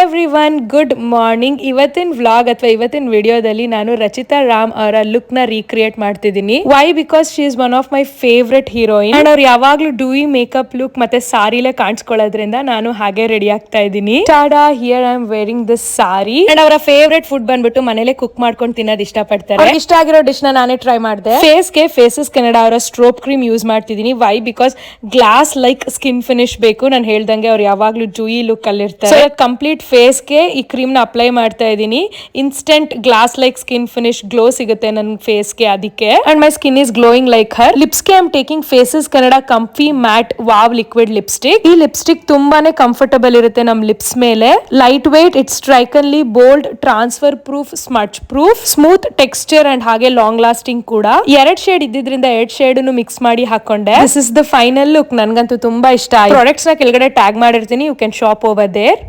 Everyone, good morning. ಇವತ್ತಿನ vlog ಅಥವಾ ಇವತ್ತಿನ ವಿಡಿಯೋದಲ್ಲಿ ನಾನು ರಚಿತಾ ರಾಮ್ ಅವರ ಲುಕ್ ನ ರೀಕ್ರಿಯೇಟ್ ಮಾಡ್ತಿದ್ದೀನಿ. Why? Because she is one of my favourite heroine and ಅವ್ರು ಯಾವಾಗ್ಲೂ ಡೂಯಿ ಮೇಕಪ್ ಲುಕ್ ಮತ್ತೆ ಸಾರಿಲೇ ಕಾಣಿಸ್ಕೊಳ್ಳೋದ್ರಿಂದ ನಾನು ಹಾಗೆ ರೆಡಿ ಆಗ್ತಾ ಇದ್ದೀನಿ. TADA, here I am wearing this sorry. And ಅವರ ಫೇವ್ರೆಟ್ ಫುಡ್ ಬಂದ್ಬಿಟ್ಟು ಮನೇಲೆ ಕುಕ್ ಮಾಡ್ಕೊಂಡು ತಿನ್ನೋದು ಇಷ್ಟ ಪಡ್ತಾರೆ. ಇಷ್ಟ ಆಗಿರೋ ಡಿಶ್ ನ ನಾನೇ ಟ್ರೈ ಮಾಡಿದೆ. ಫೇಸ್ಗೆ ಫೇಸಸ್ ಕೆನಡಾ ಅವರ ಸ್ಟ್ರೋಪ್ ಕ್ರೀಮ್ ಯೂಸ್ ಮಾಡ್ತಿದ್ದೀನಿ. Why? Because glass like skin finish ಬೇಕು. ನಾನು ಹೇಳ್ದಂಗೆ ಅವ್ರು ಯಾವಾಗ್ಲೂ ಜೂಯಿ ಲುಕ್ ಅಲ್ಲಿ ಇರ್ತಾರೆ. ಕಂಪ್ಲೀಟ್ ಫೇಸ್ ಗೆ ಈ ಕ್ರೀಮ್ ನ ಅಪ್ಲೈ ಮಾಡ್ತಾ ಇದ್ದೀನಿ. Instant glass like skin finish glow ಸಿಗುತ್ತೆ ನನ್ನ ಫೇಸ್ ಗೆ, ಅದಕ್ಕೆ. And my skin is glowing like her. Lips ಗೆ I am taking Faces Canada comfy matte wow liquid lipstick. ಈ ಲಿಪ್ಸ್ಟಿಕ್ ತುಂಬಾನೇ ಕಂಫರ್ಟಬಲ್ ಇರುತ್ತೆ ನಮ್ ಲಿಪ್ಸ್ ಮೇಲೆ. Light weight, it's strikingly bold, transfer proof, smudge proof, smooth texture and ಹಾಗೆ long lasting ಕೂಡ. ಎರಡ್ shade ಇದ್ದಿದ್ರಿಂದ ಎರಡ್ ಶೇಡ್ ಮಿಕ್ಸ್ ಮಾಡಿ ಹಾಕೊಂಡೆ. This is the final look. ನನ್ಗಂತೂ ತುಂಬಾ ಇಷ್ಟ ಆಯ್ತು. ಪ್ರಾಡಕ್ಟ್ಸ್ ನ ಕೆಳಗಡೆ ಟ್ಯಾಗ್ ಮಾಡಿರ್ತೀನಿ. You can shop over there.